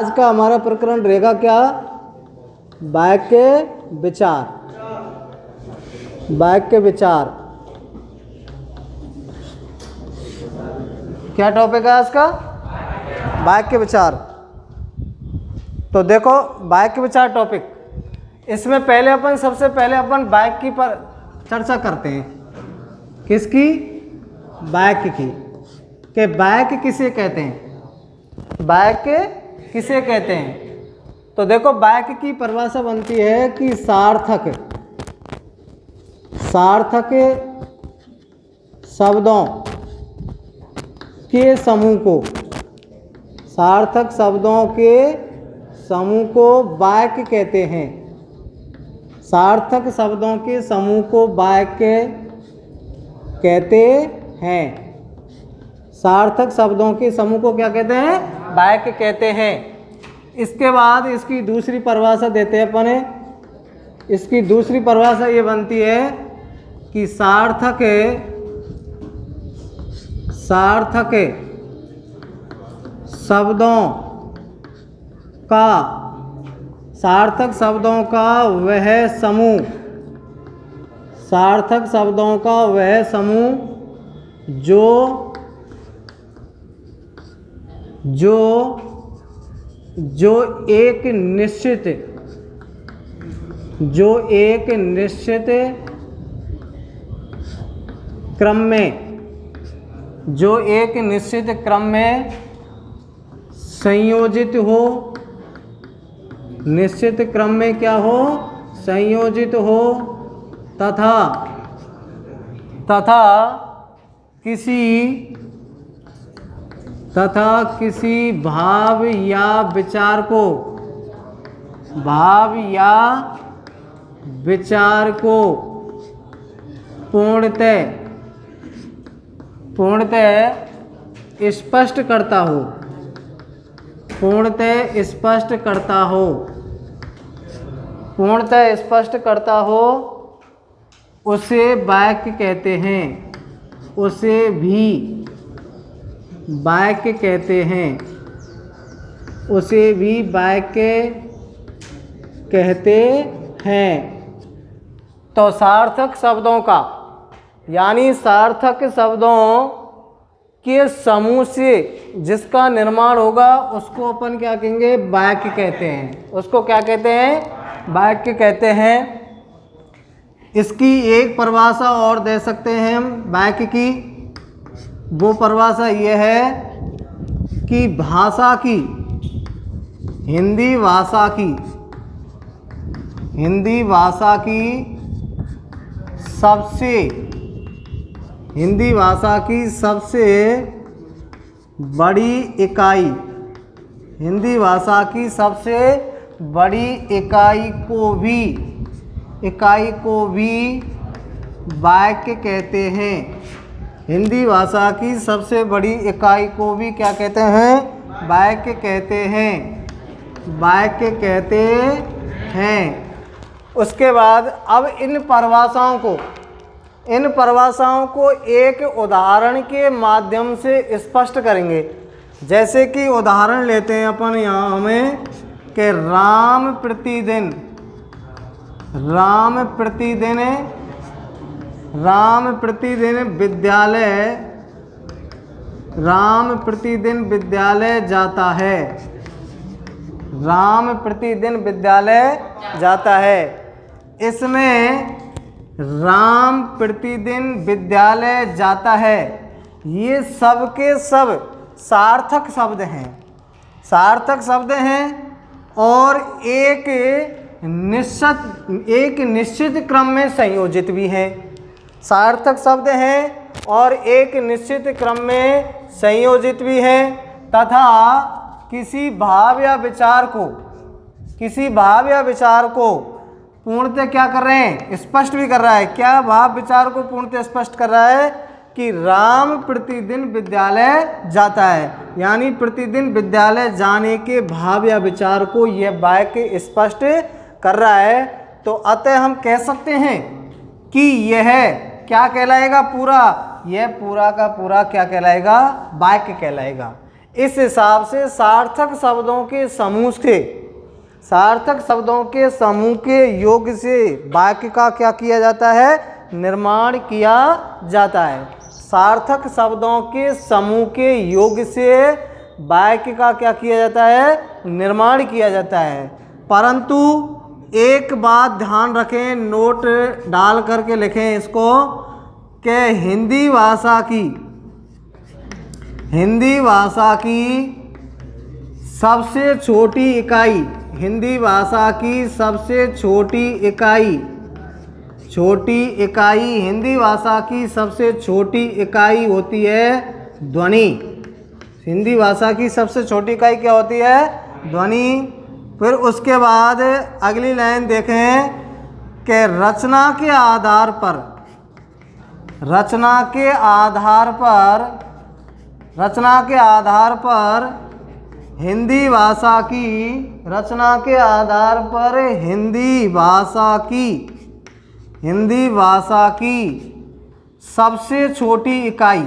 आज का हमारा प्रकरण रहेगा क्या? वाक्य विचार। वाक्य विचार क्या टॉपिक है आज का? वाक्य विचार। तो देखो वाक्य विचार टॉपिक, इसमें सबसे पहले अपन वाक्य की पर चर्चा करते हैं। किसकी? वाक्य की। कि वाक्य किसे कहते हैं? वाक्य किसे कहते हैं? तो देखो वाक्य की परिभाषा बनती है कि सार्थक शब्दों के समूह को, सार्थक शब्दों के समूह को वाक्य कहते हैं। सार्थक शब्दों के समूह को वाक्य कहते हैं। सार्थक शब्दों के समूह को क्या कहते हैं? वाक्य कहते हैं। इसके बाद इसकी दूसरी परिभाषा देते हैं अपने। इसकी दूसरी परिभाषा ये बनती है कि सार्थक शब्दों का वह समूह, सार्थक शब्दों का वह समूह जो एक निश्चित क्रम में संयोजित हो, निश्चित क्रम में क्या हो? संयोजित हो, तथा किसी भाव या विचार को पूर्णतः स्पष्ट करता हो उसे वाक्य कहते हैं। उसे भी वाक्य कहते हैं। तो सार्थक शब्दों का, यानी सार्थक शब्दों के समूह से जिसका निर्माण होगा उसको अपन क्या कहेंगे? वाक्य कहते हैं। उसको क्या कहते हैं? वाक्य कहते हैं। इसकी एक परिभाषा और दे सकते हैं हम वाक्य की। वो परिभाषा ये है कि भाषा की, हिंदी भाषा की सबसे बड़ी इकाई, हिंदी भाषा की सबसे बड़ी इकाई को भी वाक्य कहते हैं। हिंदी भाषा की सबसे बड़ी इकाई को भी क्या कहते हैं? वाक्य कहते हैं। उसके बाद अब इन परिभाषाओं को एक उदाहरण के माध्यम से स्पष्ट करेंगे। जैसे कि उदाहरण लेते हैं अपन यहाँ हमें कि राम प्रतिदिन विद्यालय जाता है। राम प्रतिदिन विद्यालय जाता है। इसमें राम प्रतिदिन विद्यालय जाता है, ये सब के सब सार्थक शब्द हैं और एक निश्चित क्रम में संयोजित भी हैं। सार्थक शब्द हैं और एक निश्चित क्रम में संयोजित भी हैं तथा किसी भाव या विचार को पूर्णतः क्या कर रहे हैं? स्पष्ट भी कर रहा है। क्या भाव विचार को पूर्णतः स्पष्ट कर रहा है? कि राम प्रतिदिन विद्यालय जाता है, यानी प्रतिदिन विद्यालय जाने के भाव या विचार को यह वाक्य स्पष्ट कर रहा है। तो अतः हम कह सकते हैं कि यह क्या कहलाएगा? यह पूरा का पूरा क्या कहलाएगा? वाक्य कहलाएगा। इस हिसाब से सार्थक शब्दों के समूह से, सार्थक शब्दों के समूह के योग से वाक्य का क्या किया जाता है, निर्माण किया जाता है। सार्थक शब्दों के समूह के योग से वाक्य का क्या किया जाता है, निर्माण किया जाता है। परंतु एक बात ध्यान रखें, नोट डाल करके लिखें इसको, कि हिंदी भाषा की सबसे छोटी इकाई, हिंदी भाषा की सबसे छोटी इकाई, हिंदी भाषा की सबसे छोटी इकाई होती है ध्वनि। हिंदी भाषा की सबसे छोटी इकाई क्या होती है, ध्वनि। फिर उसके बाद अगली लाइन देखें कि रचना के आधार पर हिंदी भाषा की सबसे छोटी इकाई,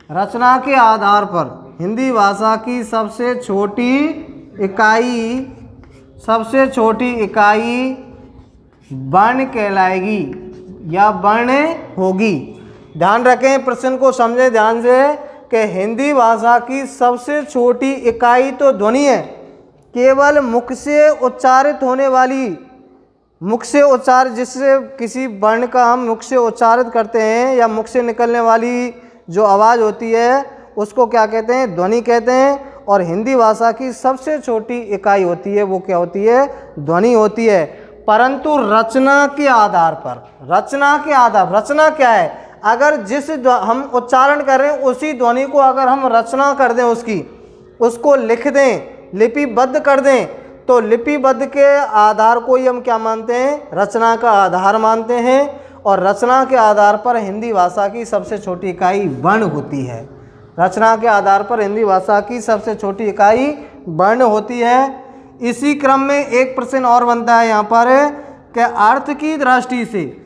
रचना के आधार पर हिंदी भाषा की सबसे छोटी इकाई वर्ण कहलाएगी या वर्ण होगी। ध्यान रखें, प्रश्न को समझें ध्यान से कि हिंदी भाषा की सबसे छोटी इकाई तो ध्वनि है, केवल मुख से उच्चारित होने वाली, मुख से उच्चारित, जिससे किसी वर्ण का हम मुख से उच्चारित करते हैं या मुख से निकलने वाली जो आवाज़ होती है उसको क्या कहते हैं, ध्वनि कहते हैं। और हिंदी भाषा की सबसे छोटी इकाई होती है वो क्या होती है, ध्वनि होती है। परंतु रचना के आधार पर, रचना क्या है, अगर जिस हम उच्चारण कर रहे हैं उसी ध्वनि को अगर हम रचना कर दें, उसको लिख दें, लिपिबद्ध कर दें, तो लिपिबद्ध के आधार को ही हम क्या मानते हैं, रचना का आधार मानते हैं। और रचना के आधार पर हिंदी भाषा की सबसे छोटी इकाई वर्ण होती है। रचना के आधार पर हिंदी भाषा की सबसे छोटी इकाई वर्ण होती है। इसी क्रम में एक प्रश्न और बनता है यहाँ पर कि अर्थ की दृष्टि से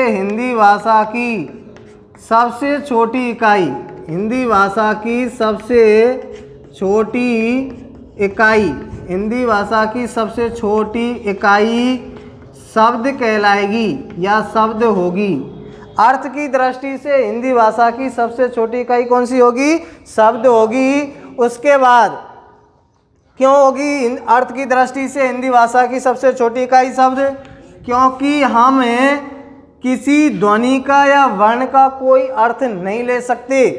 हिंदी भाषा की सबसे छोटी इकाई, हिंदी भाषा की सबसे छोटी इकाई शब्द कहलाएगी या शब्द होगी। अर्थ की दृष्टि से हिंदी भाषा की सबसे छोटी इकाई कौन सी होगी, शब्द होगी। उसके बाद क्यों होगी अर्थ की दृष्टि से हिंदी भाषा की सबसे छोटी इकाई शब्द, क्योंकि हम किसी ध्वनि का या वर्ण का कोई अर्थ नहीं ले सकते,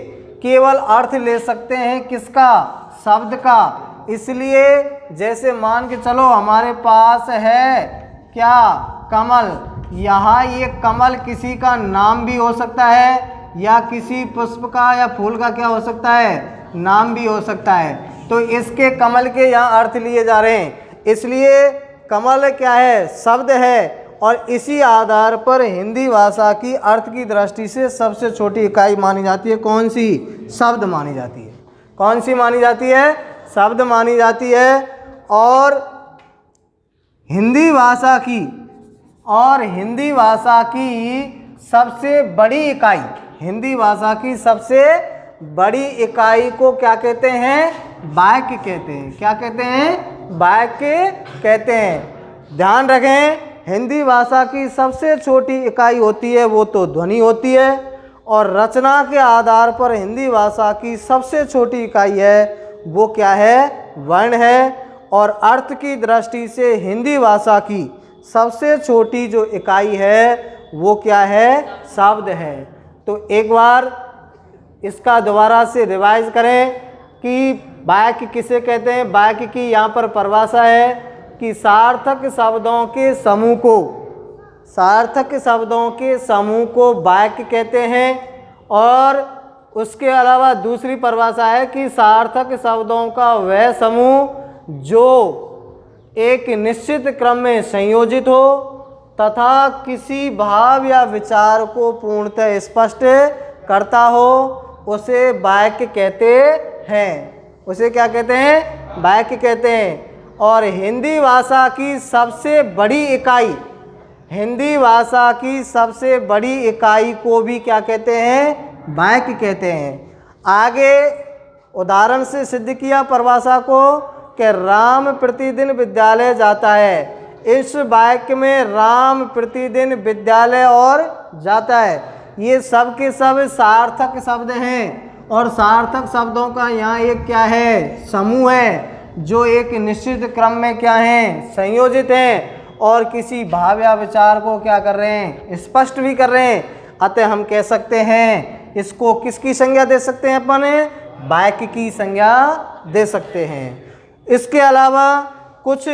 केवल अर्थ ले सकते हैं किसका, शब्द का। इसलिए जैसे मान के चलो हमारे पास है क्या, कमल, यहाँ ये कमल किसी का नाम भी हो सकता है या किसी पुष्प का या फूल का क्या हो सकता है, नाम भी हो सकता है। तो इसके कमल के यहाँ अर्थ लिए जा रहे हैं, इसलिए कमल क्या है, शब्द है। और इसी आधार पर हिंदी भाषा की अर्थ की दृष्टि से सबसे छोटी इकाई मानी जाती है कौन सी, शब्द मानी जाती है। कौन सी मानी जाती है, शब्द मानी जाती है। और हिंदी भाषा की सबसे बड़ी इकाई, हिंदी भाषा की सबसे बड़ी इकाई को क्या कहते हैं, वाक्य कहते हैं। क्या कहते हैं, वाक्य कहते हैं। ध्यान रखें, हिंदी भाषा की सबसे छोटी इकाई होती है वो तो ध्वनि होती है, और रचना के आधार पर हिंदी भाषा की सबसे छोटी इकाई है वो क्या है, वर्ण है। और अर्थ की दृष्टि से हिंदी भाषा की सबसे छोटी जो इकाई है वो क्या है, शब्द है। तो एक बार इसका दोबारा से रिवाइज करें कि वाक्य किसे कहते हैं। वाक्य की यहाँ पर परिभाषा है कि सार्थक शब्दों के समूह को वाक्य कहते हैं। और उसके अलावा दूसरी परिभाषा है कि सार्थक शब्दों का वह समूह जो एक निश्चित क्रम में संयोजित हो तथा किसी भाव या विचार को पूर्णतः स्पष्ट करता हो, उसे वाक्य कहते हैं। उसे क्या कहते हैं, वाक्य कहते हैं। और हिंदी भाषा की सबसे बड़ी इकाई, हिंदी भाषा की सबसे बड़ी इकाई को भी क्या कहते हैं? वाक्य कहते हैं। आगे उदाहरण से सिद्ध किया परिभाषा को कि राम प्रतिदिन विद्यालय जाता है। इस वाक्य में राम प्रतिदिन विद्यालय और जाता है, ये सब के सब सार्थक शब्द हैं। और सार्थक शब्दों का यहाँ एक क्या है? समूह है, जो एक निश्चित क्रम में क्या है? संयोजित हैं और किसी भाव या विचार को क्या कर रहे हैं? स्पष्ट भी कर रहे हैं। अतः हम कह सकते हैं इसको किसकी संज्ञा दे सकते हैं? अपन वाक्य की संज्ञा दे सकते हैं। इसके अलावा कुछ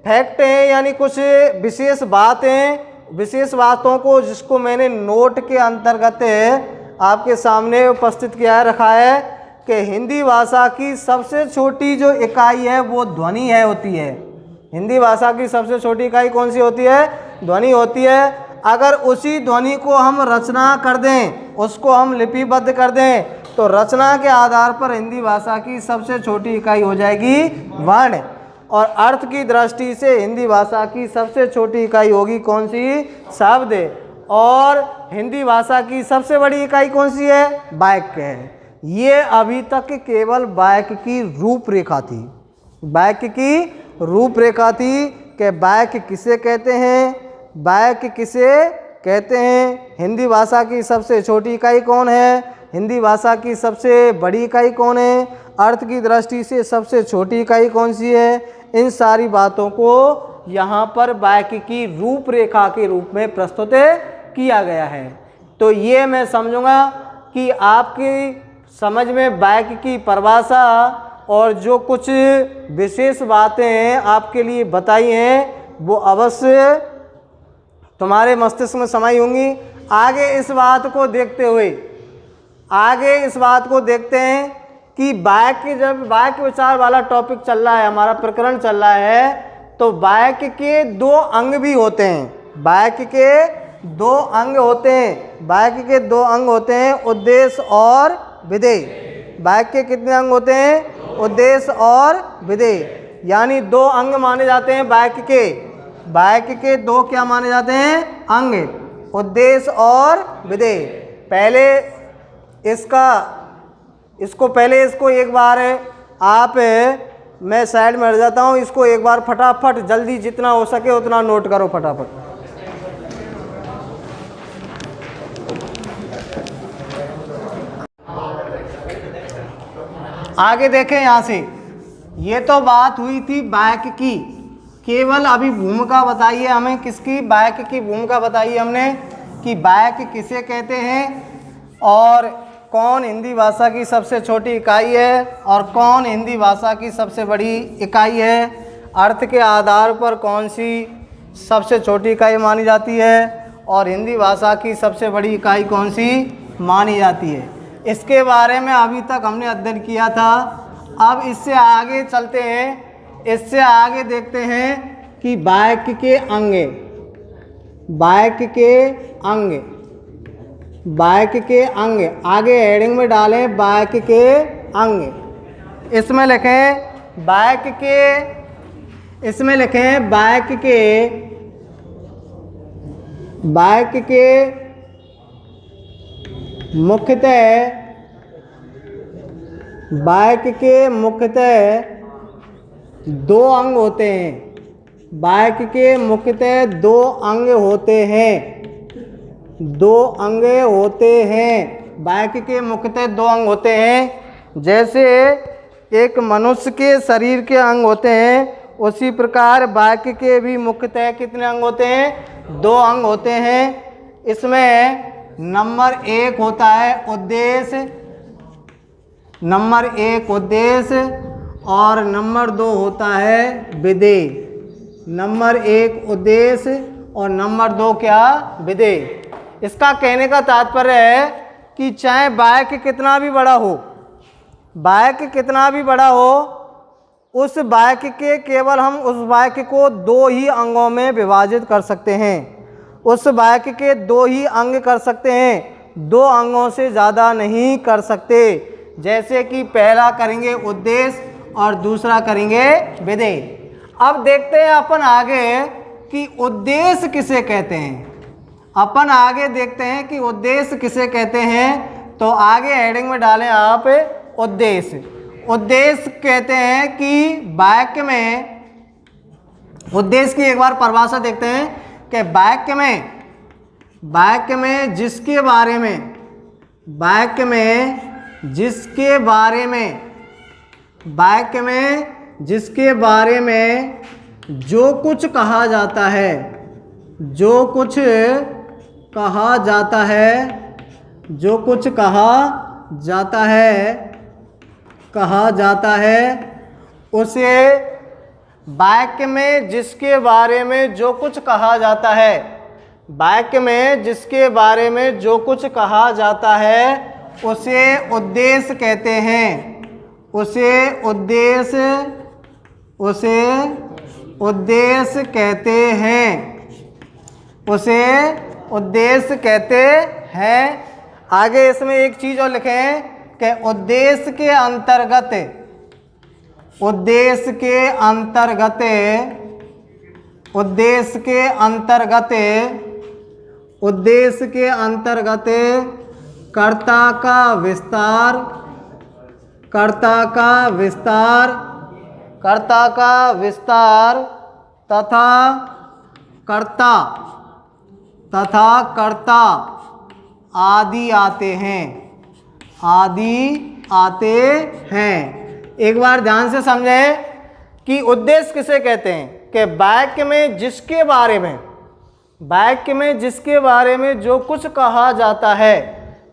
फैक्ट हैं, यानी कुछ विशेष बातें, विशेष बातों को जिसको मैंने नोट के अंतर्गत आपके सामने उपस्थित किया रखा है कि हिंदी भाषा की सबसे छोटी जो इकाई है वो ध्वनि है होती है। हिंदी भाषा की सबसे छोटी इकाई कौन सी होती है? ध्वनि होती है। अगर उसी ध्वनि को हम रचना कर दें, उसको हम लिपिबद्ध कर दें, तो रचना के आधार पर हिंदी भाषा की सबसे छोटी इकाई हो जाएगी वर्ण। और अर्थ की दृष्टि से हिंदी भाषा की सबसे छोटी इकाई होगी कौन सी? शब्द। और हिंदी भाषा की सबसे बड़ी इकाई कौन सी है? वाक्य है। ये अभी तक केवल वाक्य की रूपरेखा थी, वाक्य की रूपरेखा थी कि वाक्य किसे कहते हैं, वाक्य किसे कहते हैं, हिंदी भाषा की सबसे छोटी इकाई कौन है, हिंदी भाषा की सबसे बड़ी इकाई कौन है, अर्थ की दृष्टि से सबसे छोटी इकाई कौन सी है। इन सारी बातों को यहाँ पर वाक्य की रूपरेखा के रूप में प्रस्तुत किया गया है। तो ये मैं समझूंगा कि आपकी समझ में वाक्य की परिभाषा और जो कुछ विशेष बातें आपके लिए बताई हैं वो अवश्य तुम्हारे मस्तिष्क में समाई होंगी। आगे इस बात को देखते हुए, आगे इस बात को देखते हैं कि वाक्य, जब वाक्य विचार वाला टॉपिक चल रहा है, हमारा प्रकरण चल रहा है, तो वाक्य के दो अंग भी होते हैं। वाक्य के दो अंग होते हैं, वाक्य के दो अंग होते हैं, उद्देश्य और विधेय। वाक्य के कितने अंग होते हैं? उद्देश्य और विधेय, यानी दो अंग माने जाते हैं वाक्य के। वाक्य के दो क्या माने जाते हैं? अंग, उद्देश्य और विधेय। पहले इसको एक बार आप, मैं साइड में हट जाता हूँ, इसको एक बार फटाफट जल्दी जितना हो सके उतना नोट करो फटाफट। आगे देखें यहाँ से, ये तो बात हुई थी वाक्य की। केवल अभी भूमिका बताइए हमें किसकी? वाक्य की भूमिका बताइए हमने कि वाक्य किसे कहते हैं और कौन हिंदी भाषा की सबसे छोटी इकाई है और कौन हिंदी भाषा की सबसे बड़ी इकाई है। अर्थ के आधार पर कौन सी सबसे छोटी इकाई मानी जाती है और हिंदी भाषा की सबसे बड़ी इकाई कौन सी मानी जाती है। इसके बारे में अभी तक हमने अध्ययन किया था। अब इससे आगे चलते हैं, इससे आगे देखते हैं कि वाक्य के अंग, वाक्य के अंग, वाक्य के अंग, आगे हेडिंग में डालें वाक्य के अंग। इसमें लिखें वाक्य के, इसमें लिखें वाक्य के, वाक्य के मुख्यतः, वाक्य के मुख्यतः दो अंग होते हैं। वाक्य के मुख्यतः दो अंग होते हैं, दो अंग होते हैं। वाक्य के मुख्यतः दो अंग होते हैं। जैसे एक मनुष्य के शरीर के अंग होते हैं, उसी प्रकार वाक्य के भी मुख्यतः कितने अंग होते हैं? दो अंग होते हैं। इसमें नंबर एक होता है उद्देश्य, नंबर एक उद्देश्य, और नंबर दो होता है विधेय। नंबर एक उद्देश्य और नंबर दो क्या? विधेय। इसका कहने का तात्पर्य है कि चाहे वाक्य कितना भी बड़ा हो, वाक्य कितना भी बड़ा हो, उस वाक्य के केवल हम उस वाक्य को दो ही अंगों में विभाजित कर सकते हैं। उस वाक्य के दो ही अंग कर सकते हैं, दो अंगों से ज़्यादा नहीं कर सकते। जैसे कि पहला करेंगे उद्देश्य और दूसरा करेंगे विधेय। अब देखते हैं अपन आगे कि उद्देश्य किसे कहते हैं। अपन आगे देखते हैं कि उद्देश्य किसे कहते हैं। तो आगे हेडिंग में डालें आप उद्देश्य। उद्देश्य कहते हैं कि वाक्य में, उद्देश्य की एक बार परिभाषा देखते हैं कि वाक्य में जिसके बारे में, वाक्य में जिसके बारे में, वाक्य में जिसके बारे में जो कुछ कहा जाता है, जो कुछ कहा जाता है, जो कुछ कहा जाता है, कहा जाता है, उसे वाक्य में जिसके बारे में जो कुछ कहा जाता है, वाक्य में जिसके बारे में जो कुछ कहा जाता है उसे उद्देश्य कहते हैं। उसे उद्देश्य कहते हैं। उसे उद्देश्य कहते हैं। आगे इसमें एक चीज़ और लिखें कि उद्देश्य के अंतर्गत, उद्देश्य के अंतर्गत, उद्देश्य के अंतर्गत, उद्देश्य के अंतर्गत कर्ता का विस्तार, कर्ता का विस्तार, कर्ता का विस्तार तथा कर्ता, तथा कर्ता आदि आते हैं, आदि आते हैं। एक बार ध्यान से समझें कि उद्देश्य किसे कहते हैं कि वाक्य में जिसके बारे में, वाक्य में जिसके बारे में जो कुछ कहा जाता है,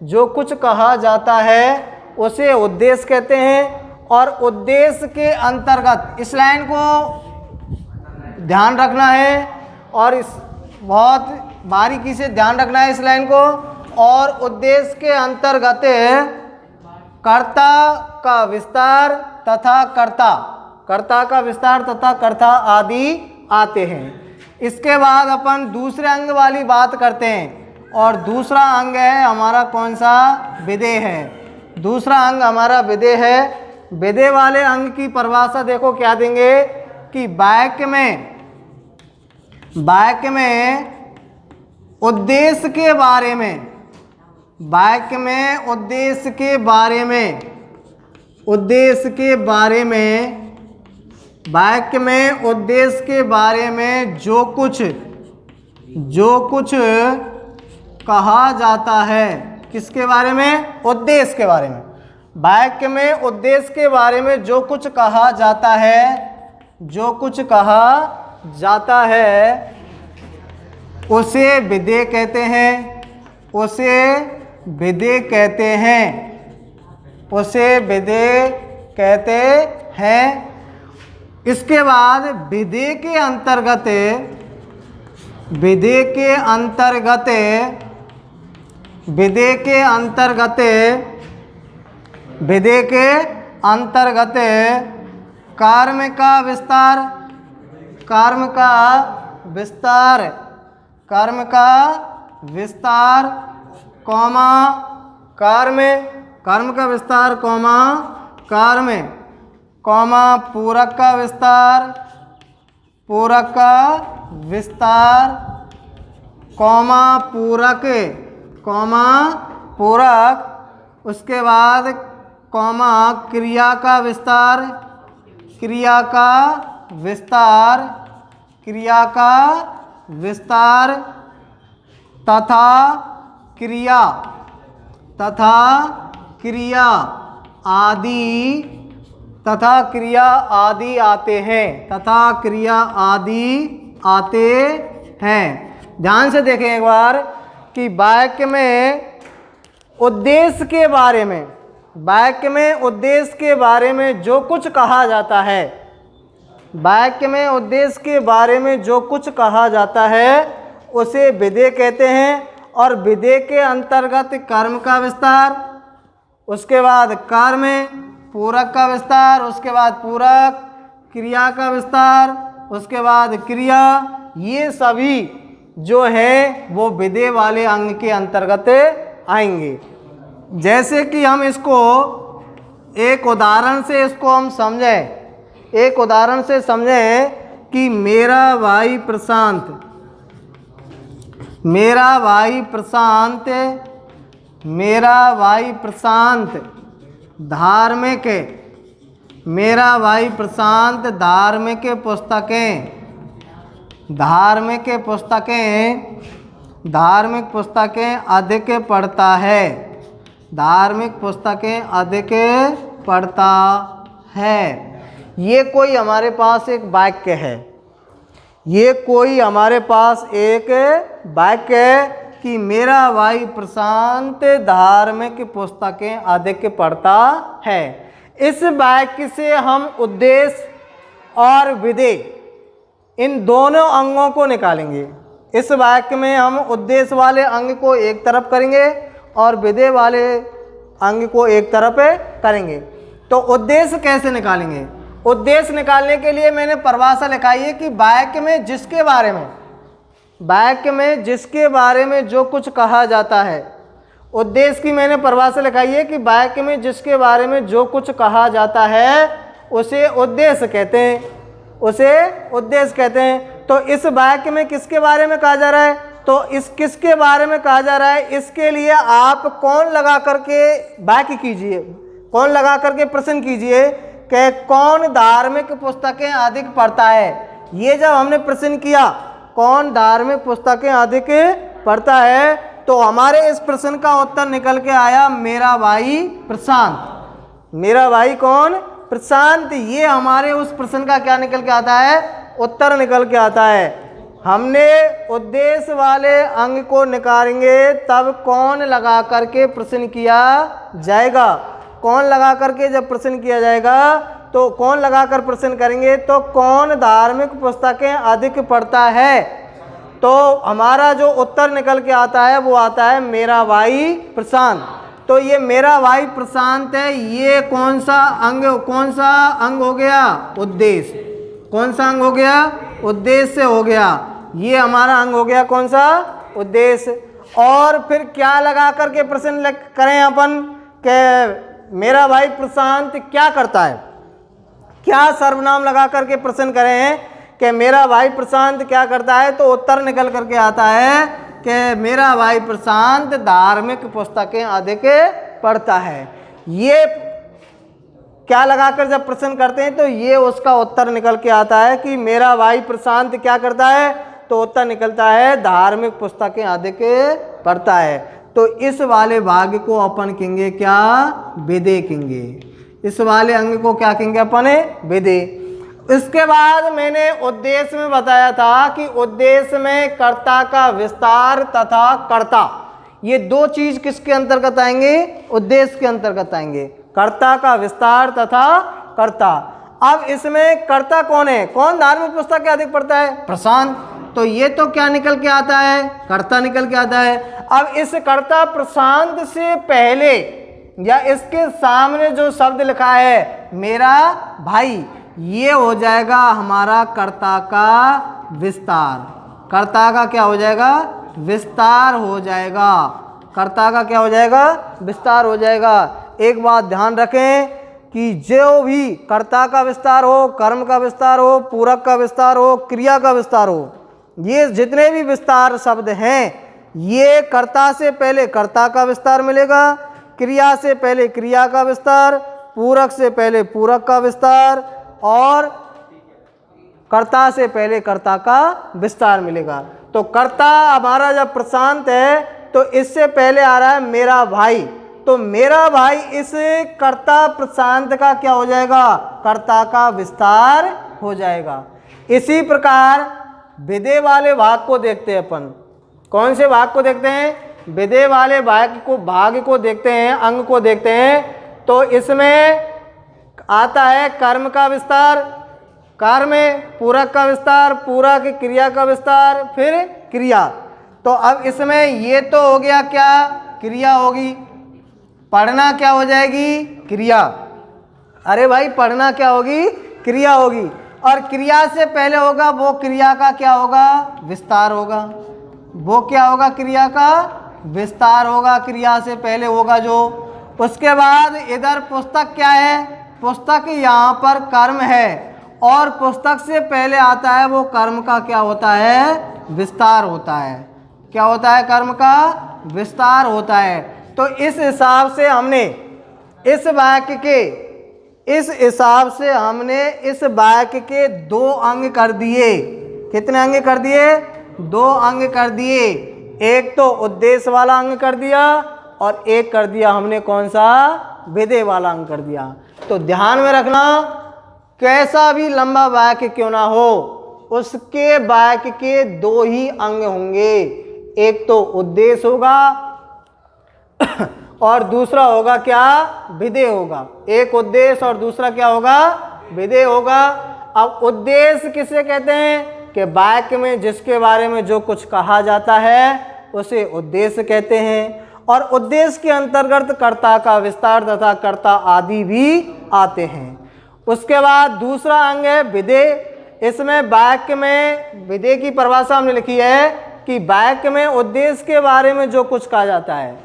जो कुछ कहा जाता है उसे उद्देश्य कहते हैं। और उद्देश्य के अंतर्गत, इस लाइन को ध्यान रखना है और इस बहुत बारीकी से ध्यान रखना है इस लाइन को। और उद्देश्य के अंतर्गत कर्ता का विस्तार तथा कर्ता, कर्ता का विस्तार तथा कर्ता आदि आते हैं। इसके बाद अपन दूसरे अंग वाली बात करते हैं और दूसरा अंग है हमारा कौन सा? विधेय है। दूसरा अंग हमारा विधेय है। विधेय वाले अंग की परिभाषा देखो क्या देंगे कि वाक्य में उद्देश्य के बारे में, वाक्य में उद्देश्य के बारे में, उद्देश्य के बारे में, वाक्य में उद्देश्य के बारे में जो कुछ कहा जाता है, किसके बारे में? उद्देश्य के बारे में। वाक्य में उद्देश्य के बारे में जो कुछ कहा जाता है, जो कुछ कहा जाता है उसे विधेय कहते हैं, उसे विधेय कहते हैं, उसे विधेय कहते हैं। इसके बाद विधेय के अंतर्गत, विधेय के अंतर्गत, विधेय के अंतर्गत, विधेय के अंतर्गत कर्म का विस्तार, कर्म का विस्तार, कर्म का विस्तार, कौमा कर्म, कर्म का विस्तार कौमा कर्म, कौमा पूरक का विस्तार, पूरक का विस्तार, कौमा पूरक, कौमा पूरक। उसके बाद कौमा क्रिया का विस्तार, क्रिया का विस्तार, क्रिया का विस्तार तथा क्रिया, तथा क्रिया आदि, तथा क्रिया आदि आते हैं, तथा क्रिया आदि आते हैं। ध्यान से देखें एक बार कि वाक्य में उद्देश्य के बारे में, वाक्य में उद्देश्य के बारे में जो कुछ कहा जाता है, वाक्य में उद्देश्य के बारे में जो कुछ कहा जाता है उसे विधेय कहते हैं। और विधेय के अंतर्गत कर्म का विस्तार, उसके बाद कर्म, पूरक का विस्तार, उसके बाद पूरक, क्रिया का विस्तार, उसके बाद क्रिया, ये सभी जो है वो विधेय वाले अंग के अंतर्गत आएंगे। जैसे कि हम इसको एक उदाहरण से इसको हम समझें, एक उदाहरण से समझें कि मेरा भाई प्रशांत, मेरा भाई प्रशांत, मेरा भाई प्रशांत धार्मिक, मेरा भाई प्रशांत धार्मिक पुस्तकें, धार्मिक पुस्तकें, धार्मिक पुस्तकें अधिक पढ़ता है, धार्मिक पुस्तकें अधिक पढ़ता है। ये कोई हमारे पास एक वाक्य है, ये कोई हमारे पास एक वाक्य है कि मेरा भाई प्रशांत धार्मिक पुस्तकें अधिक पढ़ता है। इस वाक्य से हम उद्देश्य और विधेय इन दोनों अंगों को निकालेंगे। इस वाक्य में हम उद्देश्य वाले अंग को एक तरफ करेंगे और विधेय वाले अंग को एक तरफ करेंगे। तो उद्देश्य कैसे निकालेंगे? उद्देश्य निकालने के लिए मैंने परिभाषा लिखाई है कि वाक्य में जिसके बारे में, वाक्य में जिसके बारे में जो कुछ कहा जाता है, उद्देश्य की मैंने परिभाषा लिखाई है कि वाक्य में जिसके बारे में जो कुछ कहा जाता है उसे उद्देश्य कहते हैं, उसे उद्देश्य कहते हैं। तो इस वाक्य में किसके बारे में कहा जा रहा है? तो इस किसके बारे में कहा जा रहा है, इसके लिए आप कौन लगा करके वाक्य कीजिए, कौन लगा करके प्रश्न कीजिए कि कौन धार्मिक पुस्तकें अधिक पढ़ता है। ये जब हमने प्रश्न किया कौन धार्मिक पुस्तकें अधिक पढ़ता है, तो हमारे इस प्रश्न का उत्तर निकल के आया मेरा भाई प्रशांत। मेरा भाई कौन? प्रशांत। ये हमारे उस प्रश्न का क्या निकल के आता है? उत्तर निकल के आता है। हमने उद्देश्य वाले अंग को निकालेंगे तब कौन लगा करके प्रश्न किया जाएगा। कौन लगा करके जब प्रश्न किया जाएगा तो कौन लगा कर प्रश्न करेंगे तो कौन धार्मिक पुस्तकें अधिक पढ़ता है, तो हमारा जो उत्तर निकल के आता है वो आता है मेरा भाई प्रशांत। तो ये मेरा भाई प्रशांत है, ये कौन सा अंग, कौन सा अंग हो गया? उद्देश्य। कौन सा अंग हो गया? उद्देश्य हो गया। ये हमारा अंग हो गया कौन सा? उद्देश्य। और फिर क्या लगा करके प्रश्न करें अपन कि मेरा भाई प्रशांत क्या करता है? क्या सर्वनाम लगा करके प्रश्न करें कि मेरा भाई प्रशांत क्या करता है, तो उत्तर निकल करके आता है कि मेरा भाई प्रशांत धार्मिक पुस्तकें अधिक पढ़ता है। ये क्या लगाकर जब प्रश्न करते हैं तो ये उसका उत्तर निकल के आता है कि मेरा भाई प्रशांत क्या करता है, तो उत्तर निकलता है धार्मिक पुस्तकें अधिक पढ़ता है। तो इस वाले भाग को अपन कहेंगे क्या? विधेय कहेंगे। इस वाले अंग को क्या कहेंगे अपन? विधेय। इसके बाद मैंने उद्देश्य में बताया था कि उद्देश्य में कर्ता का विस्तार तथा कर्ता, ये दो चीज किसके अंतर्गत आएंगे? उद्देश्य के अंतर्गत आएंगे। कर्ता का विस्तार तथा कर्ता। अब इसमें कर्ता कौन है? कौन धार्मिक पुस्तक के अधिक पढ़ता है? प्रशांत। तो ये तो क्या निकल के आता है? कर्ता निकल के आता है। अब इस कर्ता प्रशांत से पहले या इसके सामने जो शब्द लिखा है मेरा भाई, ये हो जाएगा हमारा कर्ता का विस्तार। कर्ता का क्या हो जाएगा? विस्तार हो जाएगा। कर्ता का क्या हो जाएगा? विस्तार हो जाएगा। एक बात ध्यान रखें कि जो भी कर्ता का विस्तार हो, कर्म का विस्तार हो, पूरक का विस्तार हो, क्रिया का विस्तार हो, ये जितने भी विस्तार शब्द हैं ये कर्ता से पहले कर्ता का विस्तार मिलेगा, क्रिया से पहले क्रिया का विस्तार, पूरक से पहले पूरक का विस्तार और कर्ता से पहले कर्ता का विस्तार मिलेगा। तो कर्ता हमारा जब प्रशांत है तो इससे पहले आ रहा है मेरा भाई, तो मेरा भाई इस कर्ता प्रशांत का क्या हो जाएगा? कर्ता का विस्तार हो जाएगा। इसी प्रकार विधेय वाले भाग को देखते हैं अपन। कौन से भाग को देखते हैं? विधेय वाले भाग को देखते हैं, अंग को देखते हैं। तो इसमें आता है कर्म का विस्तार, कर्म पूरक का विस्तार, पूरक क्रिया का विस्तार, फिर क्रिया। तो अब इसमें ये तो हो गया क्या? क्रिया होगी। पढ़ना क्या हो जाएगी? क्रिया। अरे भाई पढ़ना क्या होगी? क्रिया होगी। और क्रिया से पहले होगा वो क्रिया का क्या होगा? विस्तार होगा। वो क्या होगा? क्रिया का विस्तार होगा। क्रिया से पहले होगा जो। उसके बाद इधर पुस्तक क्या है? पुस्तक यहाँ पर कर्म है और पुस्तक से पहले आता है वो कर्म का क्या होता है, विस्तार होता है। क्या होता है, कर्म का विस्तार होता है। तो इस हिसाब से हमने इस वाक्य के दो अंग कर दिए। कितने अंग कर दिए, दो अंग कर दिए। एक तो उद्देश्य वाला अंग कर दिया और एक कर दिया हमने कौन सा, विधेय वाला अंग कर दिया। तो ध्यान में रखना, कैसा भी लंबा वाक्य क्यों ना हो, उसके वाक्य के दो ही अंग होंगे। एक तो उद्देश्य होगा और दूसरा होगा क्या, विधेय होगा। एक उद्देश्य और दूसरा क्या होगा, विधेय होगा। अब उद्देश्य किसे कहते हैं कि वाक्य में जिसके बारे में जो कुछ कहा जाता है उसे उद्देश्य कहते हैं। और उद्देश्य के अंतर्गत कर्ता का विस्तार तथा कर्ता आदि भी आते हैं। उसके बाद दूसरा अंग है विधेय। इसमें वाक्य में विधेय की परिभाषा हमने लिखी है कि वाक्य में उद्देश्य के बारे में जो कुछ कहा जाता है,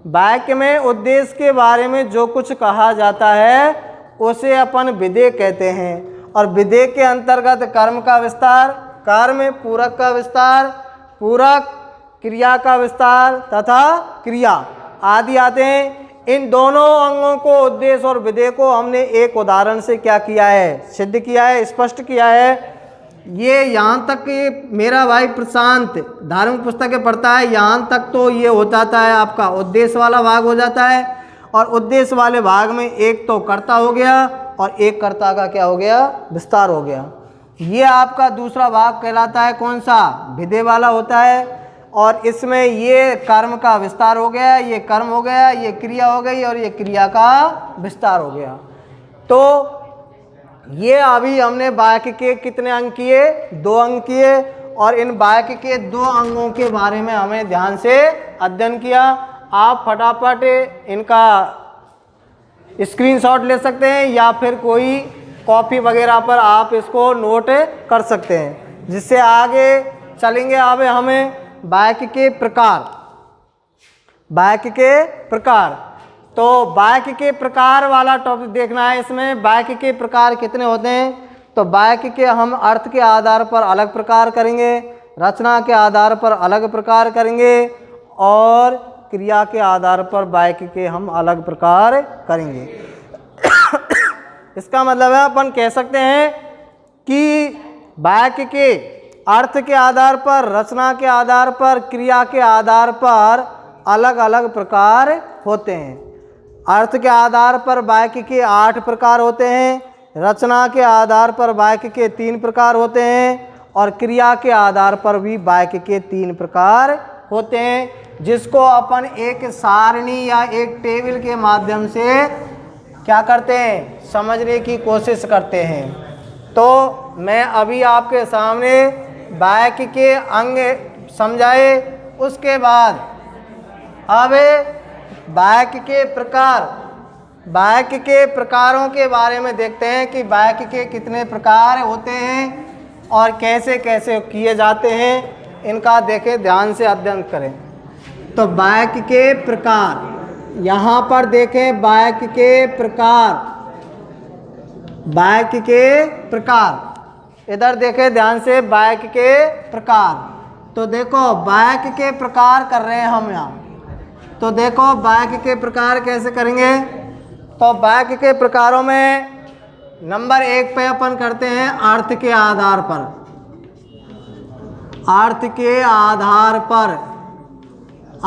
वाक्य में उद्देश्य के बारे में जो कुछ कहा जाता है उसे अपन विधेय कहते हैं। और विधेय के अंतर्गत कर्म का विस्तार, कर्म पूरक का विस्तार, पूरक क्रिया का विस्तार तथा क्रिया आदि आते हैं। इन दोनों अंगों को, उद्देश्य और विधेय को, हमने एक उदाहरण से क्या किया है, सिद्ध किया है, स्पष्ट किया है। ये यहाँ तक कि मेरा भाई प्रशांत धार्मिक पुस्तकें पढ़ता है, यहाँ तक तो ये हो जाता है आपका उद्देश्य वाला भाग हो जाता है। और उद्देश्य वाले भाग में एक तो कर्ता हो गया और एक कर्ता का क्या हो गया, विस्तार हो गया। ये आपका दूसरा भाग कहलाता है कौन सा, विधेय वाला होता है। और इसमें ये कर्म का विस्तार हो गया, ये कर्म हो गया, ये क्रिया हो गई और ये क्रिया का विस्तार हो गया। तो ये अभी हमने वाक्य के कितने अंग किए, दो अंग किए। और इन वाक्य के दो अंगों के बारे में हमें ध्यान से अध्ययन किया। आप फटाफट इनका स्क्रीनशॉट ले सकते हैं या फिर कोई कॉपी वगैरह पर आप इसको नोट कर सकते हैं, जिससे आगे चलेंगे। अब हमें वाक्य के प्रकार, वाक्य के प्रकार, तो वाक्य के प्रकार वाला टॉपिक देखना है। इसमें वाक्य के प्रकार कितने होते हैं, तो वाक्य के हम अर्थ के आधार पर अलग प्रकार करेंगे, रचना के आधार पर अलग प्रकार करेंगे और क्रिया के आधार पर वाक्य के हम अलग प्रकार करेंगे। इसका मतलब है अपन कह सकते हैं कि वाक्य के अर्थ के आधार पर, रचना के आधार पर, क्रिया के आधार पर अलग अलग प्रकार होते हैं। अर्थ के आधार पर वाक्य के 8 प्रकार होते हैं, रचना के आधार पर वाक्य के 3 प्रकार होते हैं और क्रिया के आधार पर भी वाक्य के 3 प्रकार होते हैं, जिसको अपन एक सारणी या एक टेबल के माध्यम से क्या करते हैं, समझने की कोशिश करते हैं। तो मैं अभी आपके सामने वाक्य के अंग समझाए, उसके बाद अब वाक्य के प्रकार, वाक्य के प्रकारों के बारे में देखते हैं कि वाक्य के कितने प्रकार होते हैं और कैसे कैसे किए जाते हैं। इनका देखें, ध्यान से अध्ययन करें। तो वाक्य के प्रकार, यहाँ पर देखें वाक्य के प्रकार, वाक्य के प्रकार, इधर देखें ध्यान से वाक्य के प्रकार। तो देखो वाक्य के प्रकार कर रहे हैं हम यहाँ। तो देखो वाक्य के प्रकार कैसे करेंगे। तो वाक्य के प्रकारों में नंबर 1 पे अपन करते हैं अर्थ के आधार पर, अर्थ के आधार पर,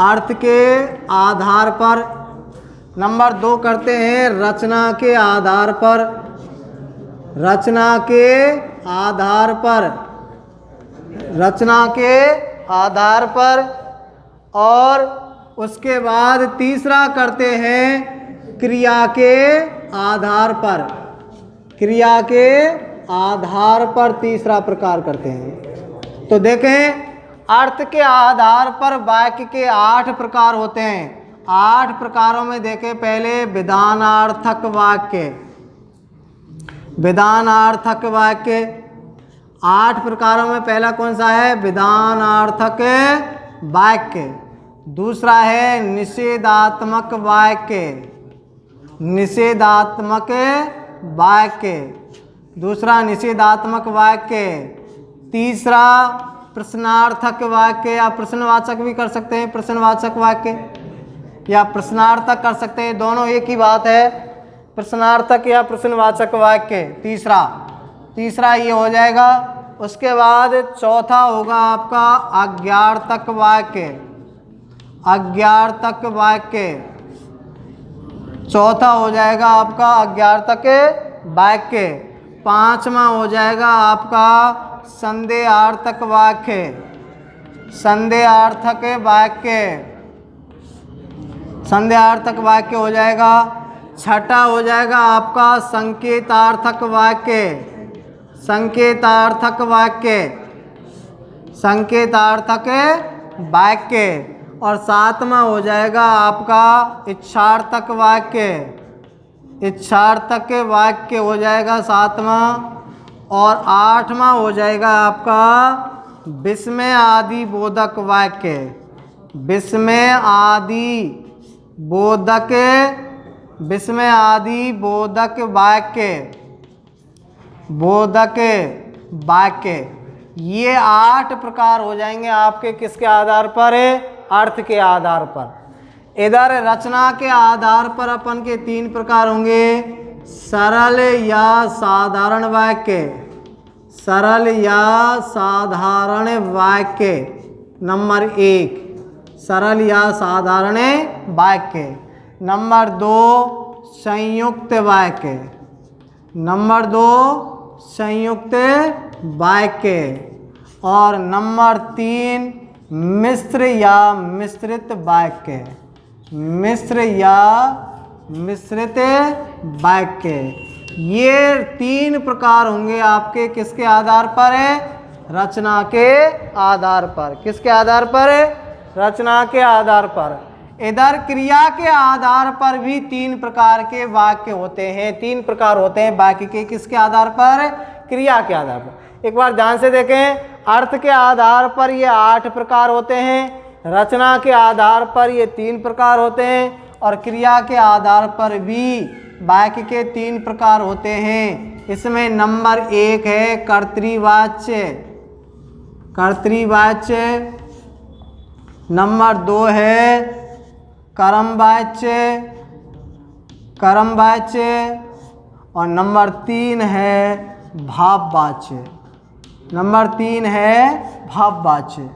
अर्थ के आधार पर। नंबर 2 करते हैं रचना के आधार पर, रचना के आधार पर, रचना के आधार पर। और उसके बाद तीसरा करते हैं क्रिया के आधार पर, क्रिया के आधार पर तीसरा प्रकार करते हैं। तो देखें अर्थ के आधार पर वाक्य के 8 प्रकार होते हैं। 8 प्रकारों में देखें, पहले विधानार्थक वाक्य, विधानार्थक वाक्य 8 प्रकारों में पहला कौन सा है, विधानार्थक वाक्य। दूसरा है निषेधात्मक वाक्य, निषेधात्मक वाक्य। दूसरा निषेधात्मक वाक्य, तीसरा प्रश्नार्थक वाक्य या प्रश्नवाचक भी कर सकते हैं, प्रश्नवाचक वाक्य या प्रश्नार्थक कर सकते हैं, दोनों एक ही बात है, प्रश्नार्थक या प्रश्नवाचक वाक्य। तीसरा ये हो जाएगा। उसके बाद चौथा होगा आपका अज्ञार्थक वाक्य, अज्ञार्थक वाक्य। चौथा हो जाएगा आपका अज्ञार्थक वाक्य। पांचवा हो जाएगा आपका संदेहार्थक वाक्य, संदेहार्थक वाक्य, संदेहार्थक वाक्य हो जाएगा। छठा हो जाएगा आपका संकेतार्थक वाक्य, संकेतार्थक वाक्य, संकेतार्थक वाक्य। और सातवां हो जाएगा आपका इच्छार्थक वाक्य, इच्छार्थक वाक्य हो जाएगा सातवां। और आठवां हो जाएगा आपका विस्मय आदि बोधक वाक्य, विस्मय आदि बोधक, विस्मय आदि बोधक वाक्य, बोधक वाक्य। ये 8 प्रकार हो जाएंगे आपके किसके आधार पर? अर्थ के आधार पर। इधर रचना के आधार पर अपन के 3 प्रकार होंगे, सरल या साधारण वाक्य, सरल या साधारण वाक्य नंबर 1, सरल या साधारण वाक्य। नंबर 2 संयुक्त वाक्य, नंबर 2 संयुक्त वाक्य। और नंबर 3 मिश्र या मिश्रित वाक्य, मिश्र या मिश्रित वाक्य। ये 3 प्रकार होंगे आपके किसके आधार पर है? रचना के आधार पर। किसके आधार पर? रचना के आधार पर। इधर क्रिया के आधार पर भी 3 प्रकार के वाक्य होते हैं, 3 प्रकार होते हैं वाक्य के। किसके आधार पर? क्रिया के आधार पर। एक बार ध्यान से देखें, अर्थ के आधार पर ये 8 प्रकार होते हैं, रचना के आधार पर ये 3 प्रकार होते हैं, और क्रिया के आधार पर भी वाक्य के 3 प्रकार होते हैं। इसमें नंबर 1 है कर्तृवाच्य, कर्तृवाच्य। नंबर 2 है कर्मवाच्य, कर्मवाच्य। और नंबर 3 है भाववाच्य, नंबर 3 है भाववाच्य।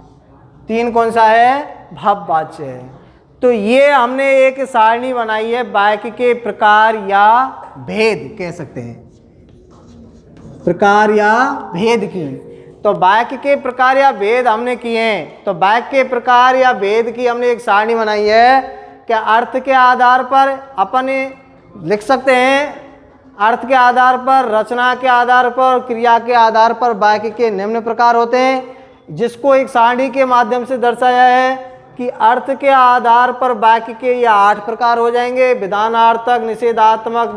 3 कौन सा है? भाववाच्य है। तो ये हमने एक सारणी बनाई है वाक्य के प्रकार या भेद कह सकते हैं, प्रकार या भेद की। तो वाक्य के प्रकार या भेद हमने किए हैं। तो वाक्य के प्रकार या भेद की हमने एक सारणी बनाई है। क्या अर्थ के आधार पर अपन लिख सकते हैं, अर्थ के आधार पर, रचना के आधार पर, क्रिया के आधार पर वाक्य के निम्न प्रकार होते हैं, जिसको एक सारणी के माध्यम से दर्शाया है कि अर्थ के आधार पर वाक्य के ये 8 प्रकार हो जाएंगे, विधानार्थक, निषेधात्मक,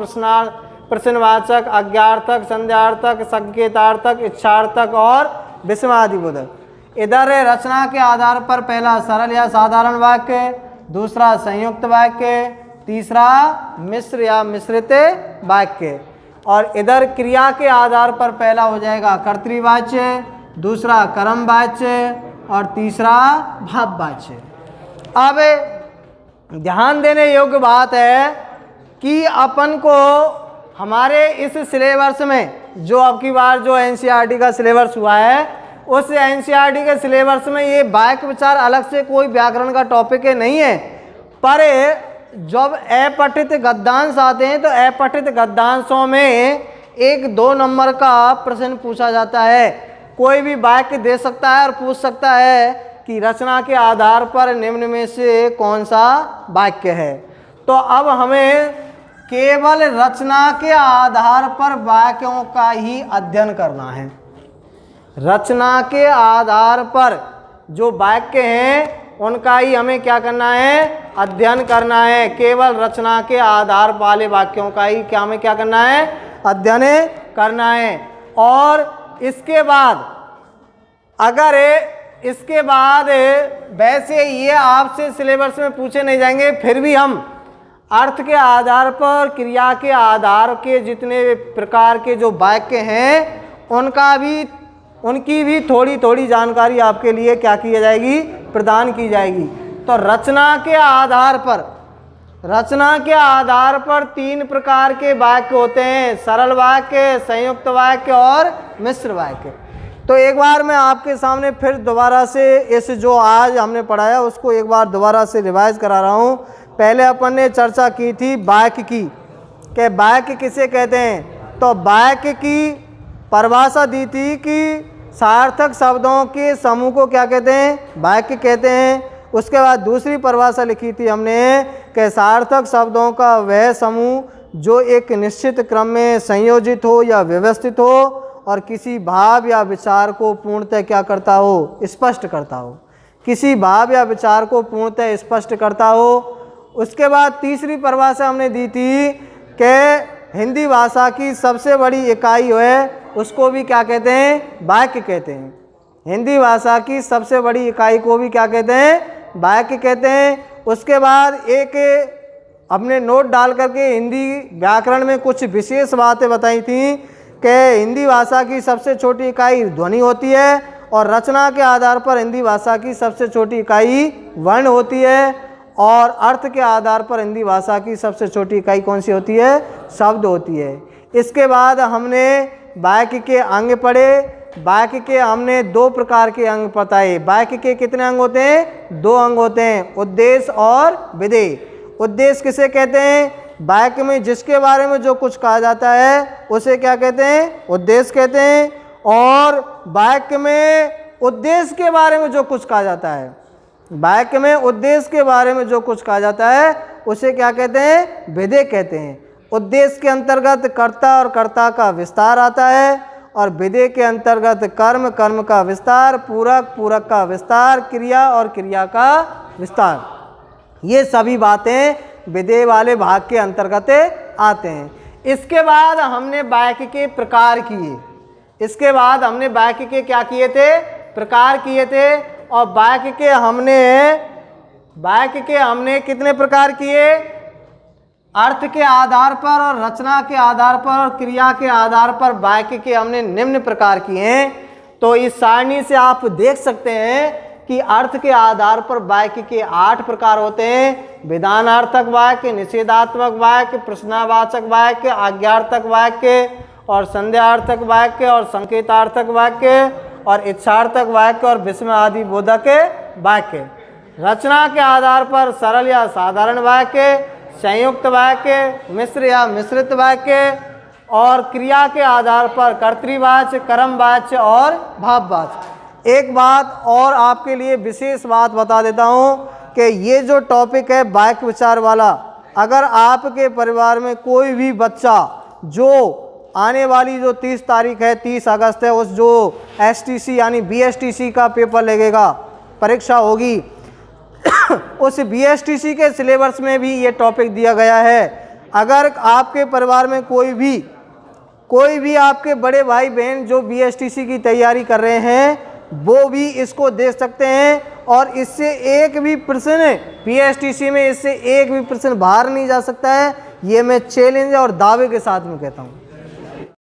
प्रश्नवाचक, अज्ञार्थक, संध्यार्थक, संकेतार्थक, इच्छार्थक और विस्मयादिबोधक। इधर रचना के आधार पर पहला सरल या साधारण वाक्य, दूसरा संयुक्त वाक्य, तीसरा मिश्र या मिश्रित वाक्य। और इधर क्रिया के आधार पर पहला हो जाएगा कर्तृवाच्य, दूसरा कर्मवाच्य और तीसरा भाववाच्य। अब ध्यान देने योग्य बात है कि अपन को हमारे इस सिलेबस में जो अब की बार जो एनसीईआरटी का सिलेबस हुआ है, उस एनसीईआरटी के सिलेबस में ये वाक्य विचार अलग से कोई व्याकरण का टॉपिक नहीं है। पर जब अपठित गद्यांश आते हैं तो अपठित गद्यांशों में 1-2 नंबर का प्रश्न पूछा जाता है। कोई भी वाक्य दे सकता है और पूछ सकता है कि रचना के आधार पर निम्न में से कौन सा वाक्य है। तो अब हमें केवल रचना के आधार पर वाक्यों का ही अध्ययन करना है। रचना के आधार पर जो वाक्य हैं उनका ही हमें क्या करना है? अध्ययन करना है। केवल रचना के आधार वाले वाक्यों का ही क्या हमें क्या करना है? अध्ययन करना है। और इसके बाद अगर इसके बाद वैसे ये आपसे सिलेबस में पूछे नहीं जाएंगे, फिर भी हम अर्थ के आधार पर, क्रिया के आधार के जितने प्रकार के जो वाक्य हैं उनकी भी थोड़ी थोड़ी जानकारी आपके लिए क्या की जाएगी, प्रदान की जाएगी। तो रचना के आधार पर 3 प्रकार के वाक्य होते हैं, सरल वाक्य, संयुक्त वाक्य और मिश्र वाक्य। तो एक बार मैं आपके सामने फिर दोबारा से इस जो आज हमने पढ़ाया उसको एक बार दोबारा से रिवाइज करा रहा हूँ। पहले अपन ने चर्चा की थी वाक्य की, कि वाक्य किसे कहते हैं। तो वाक्य की परिभाषा दी थी कि सार्थक शब्दों के समूह को क्या कहते हैं, वाक्य कहते हैं। उसके बाद दूसरी परिभाषा लिखी थी हमने कि सार्थक शब्दों का वह समूह जो एक निश्चित क्रम में संयोजित हो या व्यवस्थित हो और किसी भाव या विचार को पूर्णतः क्या करता हो, स्पष्ट करता हो, किसी भाव या विचार को पूर्णतः स्पष्ट करता हो। उसके बाद तीसरी परिभाषा हमने दी थी कि हिंदी भाषा की सबसे बड़ी इकाई है उसको भी क्या कहते हैं, वाक्य कहते हैं। हिंदी भाषा की सबसे बड़ी इकाई को भी क्या कहते हैं, वाक्य कहते हैं। उसके बाद एक अपने नोट डाल करके हिंदी व्याकरण में कुछ विशेष बातें बताई थी कि हिंदी भाषा की सबसे छोटी इकाई ध्वनि होती है और रचना के आधार पर हिंदी भाषा की सबसे छोटी इकाई वर्ण होती है और अर्थ के आधार पर हिंदी भाषा की सबसे छोटी इकाई कौन सी होती है, शब्द होती है। इसके बाद हमने वाक्य के अंग पढ़े। वाक्य के हमने 2 प्रकार के अंग बताए। वाक्य के कितने अंग होते हैं, 2 अंग होते हैं, उद्देश्य और विधेय। उद्देश्य किसे कहते हैं, वाक्य में जिसके बारे में जो कुछ कहा जाता है उसे क्या कहते हैं, उद्देश्य कहते हैं। और वाक्य में उद्देश्य के बारे में जो कुछ कहा जाता है, वाक्य में उद्देश्य के बारे में जो कुछ कहा जाता है उसे क्या कहते हैं, विधेय कहते हैं। उद्देश्य के अंतर्गत कर्ता और कर्ता का विस्तार आता है और विधेय के अंतर्गत कर्म, कर्म का विस्तार, पूरक, पूरक का विस्तार, क्रिया और क्रिया का विस्तार। ये सभी बातें विधेय वाले भाग के अंतर्गत आते हैं। इसके बाद हमने वाक्य के प्रकार किए। इसके बाद हमने वाक्य के क्या किए थे, प्रकार किए थे। और वाक्य के हमने कितने प्रकार किए, अर्थ के आधार पर और रचना के आधार पर और क्रिया के आधार पर वाक्य के हमने निम्न प्रकार किए हैं। तो इस सारणी से आप देख सकते हैं कि अर्थ के आधार पर वाक्य के 8 प्रकार होते हैं। विधानार्थक वाक्य, निषेधात्मक वाक्य, प्रश्नवाचक वाक्य, आज्ञार्थक वाक्य और संदेहार्थक वाक्य और संकेतार्थक वाक्य और इच्छार्थक वाक्य और विस्मय आदि बोधक वाक्य। रचना के आधार पर सरल या साधारण वाक्य, संयुक्त वाक्य, मिश्र या मिश्रित वाक्य और क्रिया के आधार पर कर्तृवाच्य, कर्मवाच्य और भाववाच्य। एक बात और आपके लिए विशेष बात बता देता हूँ कि ये जो टॉपिक है वाक्य विचार वाला, अगर आपके परिवार में कोई भी बच्चा जो आने वाली जो 30 तारीख है, 30 अगस्त है, उस जो STC यानी BSTC का पेपर लगेगा, परीक्षा होगी, उस BSTC के सिलेबस में भी ये टॉपिक दिया गया है। अगर आपके परिवार में कोई भी आपके बड़े भाई बहन जो BSTC की तैयारी कर रहे हैं वो भी इसको देख सकते हैं और इससे एक भी प्रश्न BSTC में इससे एक भी प्रश्न बाहर नहीं जा सकता है। ये मैं चैलेंज और दावे के साथ में कहता हूँ।